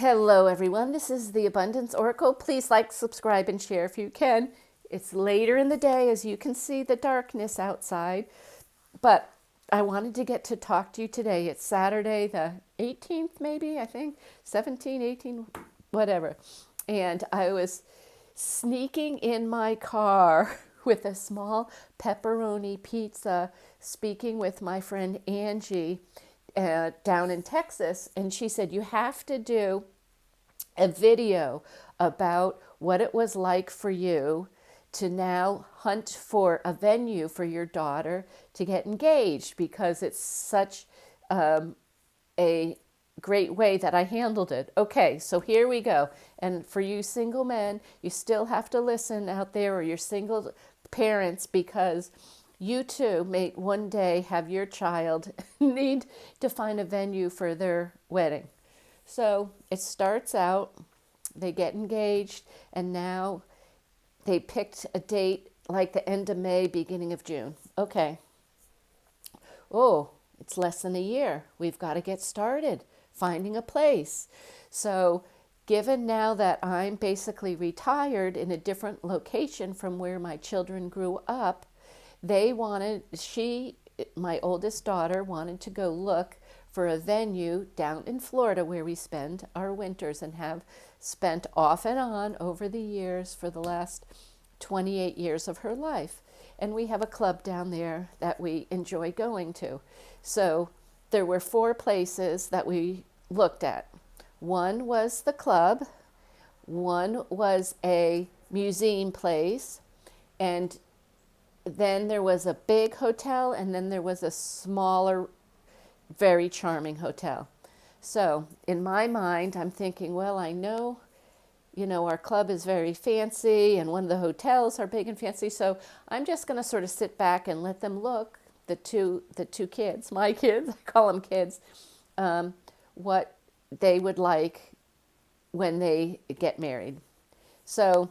Hello, everyone. This is the Abundance Oracle. Please like, subscribe, and share if you can. It's later in the day, as you can see the darkness outside, but I wanted to get to talk to you today. It's Saturday, the 18th, maybe, I think, 17, 18, whatever. And I was sneaking in my car with a small pepperoni pizza, speaking with my friend Angie down in Texas. And she said, you have to do a video about what it was like for you to now hunt for a venue for your daughter to get engaged, because it's such a great way that I handled it. Okay, so here we go. And for you single men, you still have to listen out there, or your single parents, because you too may one day have your child need to find a venue for their wedding. So it starts out, they get engaged, and now they picked a date like the end of May, beginning of June. Okay. Oh, it's less than a year. We've got to get started finding a place. So, given now that I'm basically retired in a different location from where my children grew up, my oldest daughter wanted to go look for a venue down in Florida where we spend our winters and have spent off and on over the years for the last 28 years of her life. And we have a club down there that we enjoy going to. So there were 4 places that we looked at. One was the club, one was a museum place, and then there was a big hotel, and then there was a smaller, very charming hotel. So in my mind, I'm thinking, well, I know, our club is very fancy and one of the hotels are big and fancy. So I'm just going to sort of sit back and let them look, the two kids, my kids, I call them kids, what they would like when they get married. So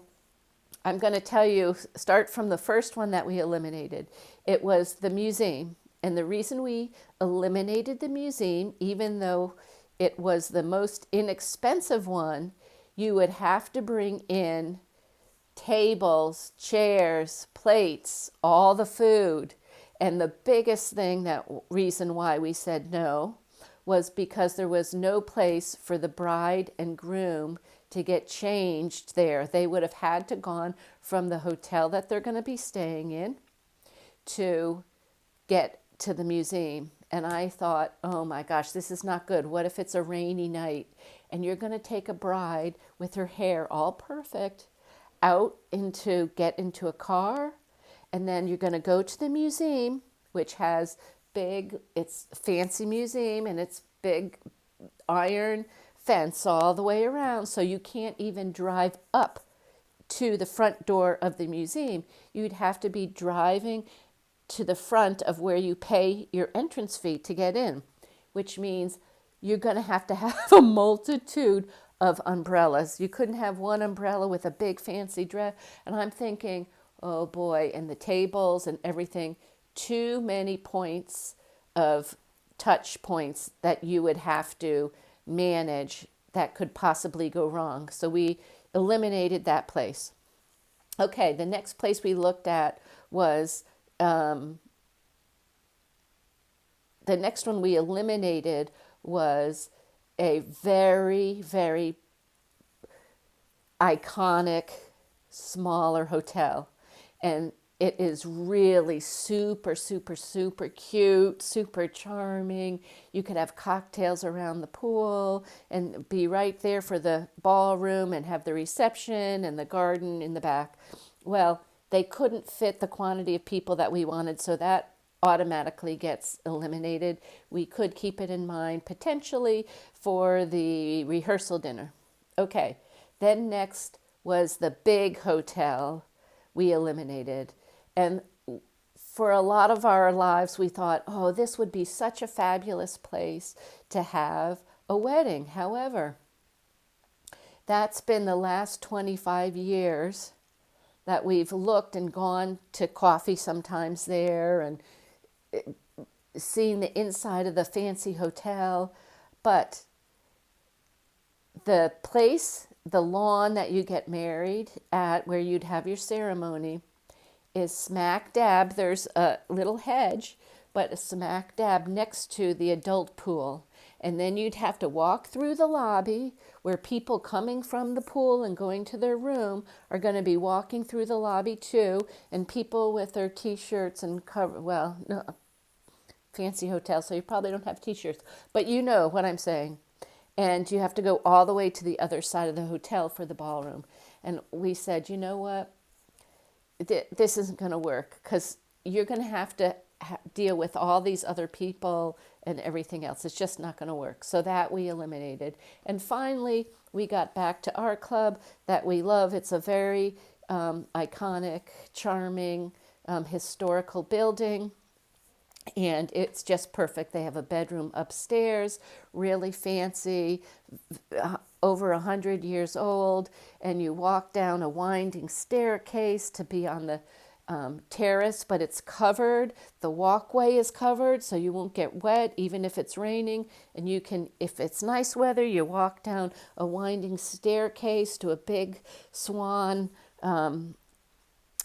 I'm going to tell you, start from the first one that we eliminated. It was the museum. And the reason we eliminated the museum, even though it was the most inexpensive one, you would have to bring in tables, chairs, plates, all the food. And the biggest thing, that reason why we said no, was because there was no place for the bride and groom to get changed there. They would have had to gone from the hotel that they're going to be staying in to get to the museum. And I thought, oh my gosh, this is not good. What if it's a rainy night and you're going to take a bride with her hair all perfect get into a car, and then you're going to go to the museum, which has it's fancy museum, and it's big iron fence all the way around, so you can't even drive up to the front door of the museum. You'd have to be driving to the front of where you pay your entrance fee to get in, which means you're going to have a multitude of umbrellas. You couldn't have one umbrella with a big fancy dress. And I'm thinking, oh boy, and the tables and everything, too many points of touch points that you would have to manage that could possibly go wrong. So we eliminated that place. Okay, the next place we looked at was the next one we eliminated was a very, very iconic, smaller hotel. And it is really super, super, super cute, super charming. You could have cocktails around the pool and be right there for the ballroom and have the reception and the garden in the back. Well, they couldn't fit the quantity of people that we wanted, so that automatically gets eliminated. We could keep it in mind potentially for the rehearsal dinner. Okay, then next was the big hotel we eliminated. And for a lot of our lives, we thought, oh, this would be such a fabulous place to have a wedding. However, that's been the last 25 years that we've looked and gone to coffee sometimes there and seen the inside of the fancy hotel. But The place, the lawn that you get married at, where you'd have your ceremony, is smack dab. There's a little hedge, but smack dab next to the adult pool. And then you'd have to walk through the lobby where people coming from the pool and going to their room are going to be walking through the lobby too. And people with their t-shirts and cover, well, no, fancy hotel, so you probably don't have t-shirts, but you know what I'm saying. And you have to go all the way to the other side of the hotel for the ballroom. And we said, you know what? This isn't going to work because you're going to have to deal with all these other people and everything else. It's just not going to work. So that we eliminated. And finally, we got back to our club that we love. It's a very iconic, charming, historical building. And it's just perfect. They have a bedroom upstairs, really fancy, over 100 years old, and you walk down a winding staircase to be on the terrace, but it's covered. The walkway is covered, so you won't get wet even if it's raining. And you can, if it's nice weather, you walk down a winding staircase to a big swan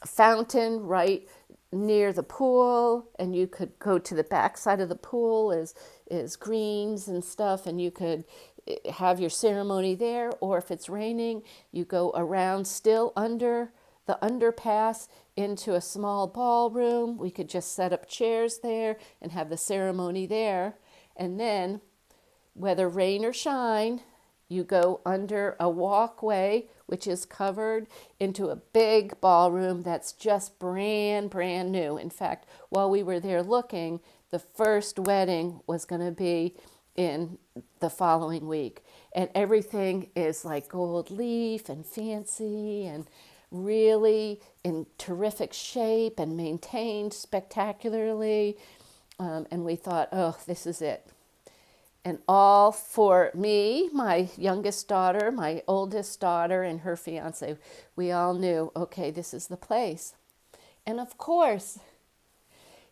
fountain right near the pool, and you could go to the back side of the pool is greens and stuff, and you could have your ceremony there. Or if it's raining, you go around still under the underpass into a small ballroom. We could just set up chairs there and have the ceremony there. And then, whether rain or shine, you go under a walkway, which is covered, into a big ballroom that's just brand new. In fact, while we were there looking, the first wedding was going to be in the following week. And everything is like gold leaf and fancy and really in terrific shape and maintained spectacularly. And we thought, oh, this is it. And all for me, my youngest daughter, my oldest daughter, and her fiance. We all knew, okay, this is the place. And of course,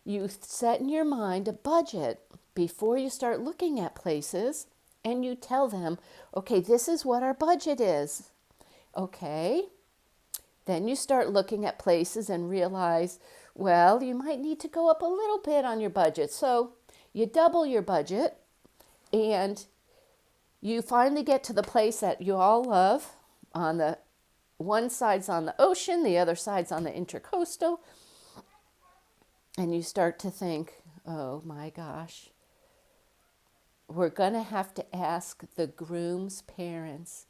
you set in your mind a budget before you start looking at places, and you tell them, okay, this is what our budget is. Okay. Then you start looking at places and realize, well, you might need to go up a little bit on your budget. So you double your budget. And you finally get to the place that you all love. On the one side's on the ocean, the other side's on the intercoastal. And you start to think, oh my gosh, we're going to have to ask the groom's parents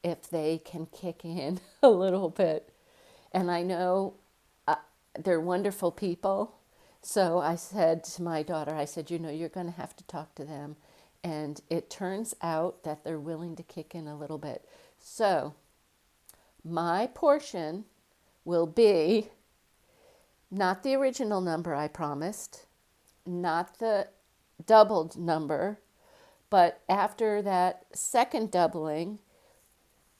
if they can kick in a little bit. And I know they're wonderful people. So I said to my daughter, I said, you know, you're going to have to talk to them. And it turns out that they're willing to kick in a little bit. So my portion will be not the original number I promised, not the doubled number, but after that second doubling,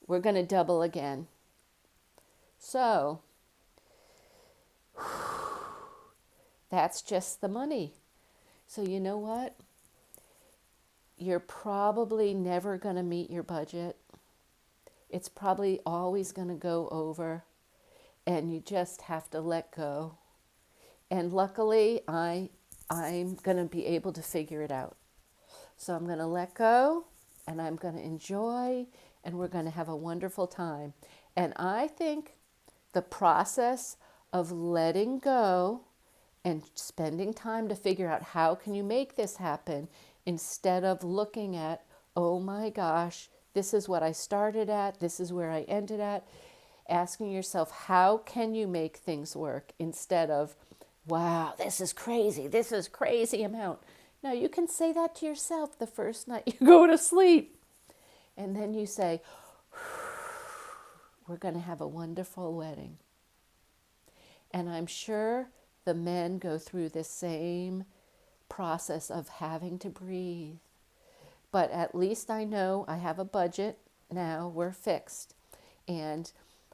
we're going to double again. So that's just the money. So you know what? You're probably never going to meet your budget. It's probably always going to go over, and you just have to let go. And luckily, I'm going to be able to figure it out. So I'm going to let go, and I'm going to enjoy, and we're going to have a wonderful time. And I think the process of letting go and spending time to figure out how can you make this happen, instead of looking at, oh my gosh, this is what I started at, this is where I ended at, asking yourself, how can you make things work, instead of, wow, this is crazy amount. Now, you can say that to yourself the first night you go to sleep. And then you say, we're going to have a wonderful wedding. And I'm sure the men go through the same process of having to breathe. But at least I know I have a budget now, we're fixed. And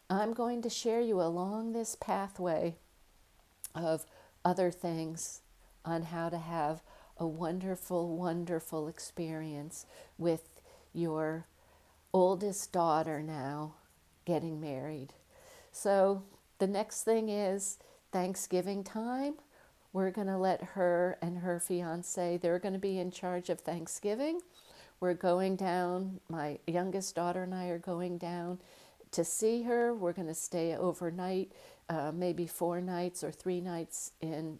I'm going to share you along this pathway of other things on how to have a wonderful, wonderful experience with your oldest daughter now getting married. So the next thing is Thanksgiving time. We're going to let her and her fiance, they're going to be in charge of Thanksgiving. We're going down, my youngest daughter and I are going down to see her. We're going to stay overnight, maybe 4 nights or 3 nights in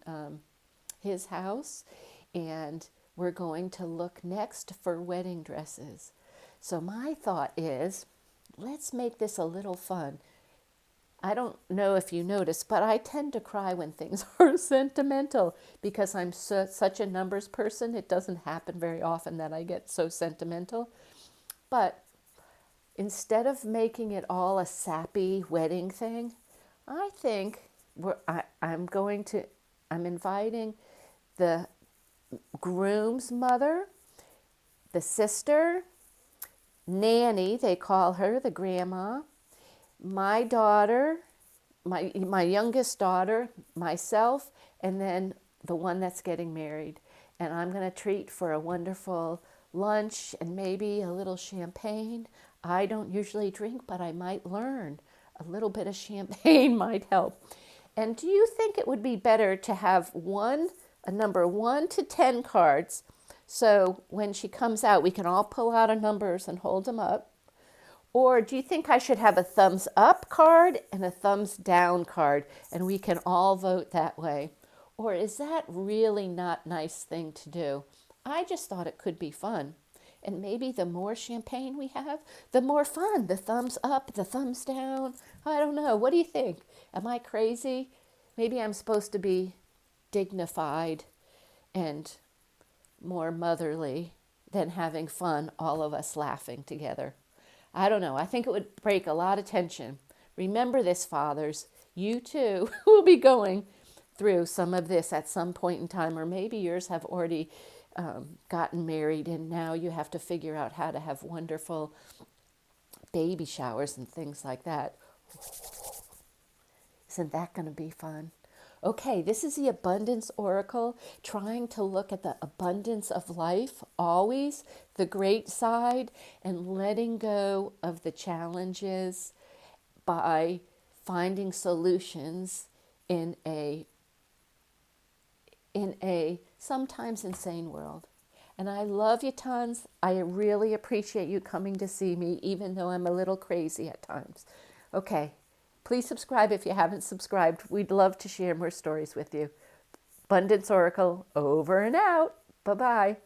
his house. And we're going to look next for wedding dresses. So my thought is, let's make this a little fun. I don't know if you notice, but I tend to cry when things are sentimental because I'm such a numbers person. It doesn't happen very often that I get so sentimental. But instead of making it all a sappy wedding thing, I think I'm inviting the groom's mother, the sister, Nanny, they call her, the grandma, my daughter, my youngest daughter, myself, and then the one that's getting married. And I'm going to treat for a wonderful lunch and maybe a little champagne. I don't usually drink, but I might learn. A little bit of champagne might help. And do you think it would be better to have a number 1 to 10 cards, so when she comes out, we can all pull out our numbers and hold them up? Or do you think I should have a thumbs up card and a thumbs down card, and we can all vote that way? Or is that really not a nice thing to do? I just thought it could be fun. And maybe the more champagne we have, the more fun. The thumbs up, the thumbs down. I don't know. What do you think? Am I crazy? Maybe I'm supposed to be dignified and more motherly than having fun, all of us laughing together. I don't know. I think it would break a lot of tension. Remember this, fathers. You too will be going through some of this at some point in time, or maybe yours have already gotten married and now you have to figure out how to have wonderful baby showers and things like that. Isn't that going to be fun? Okay, this is the Abundance Oracle, trying to look at the abundance of life, always, the great side, and letting go of the challenges by finding solutions in a sometimes insane world. And I love you tons. I really appreciate you coming to see me, even though I'm a little crazy at times. Okay. Please subscribe if you haven't subscribed. We'd love to share more stories with you. Abundance Oracle, over and out. Bye-bye.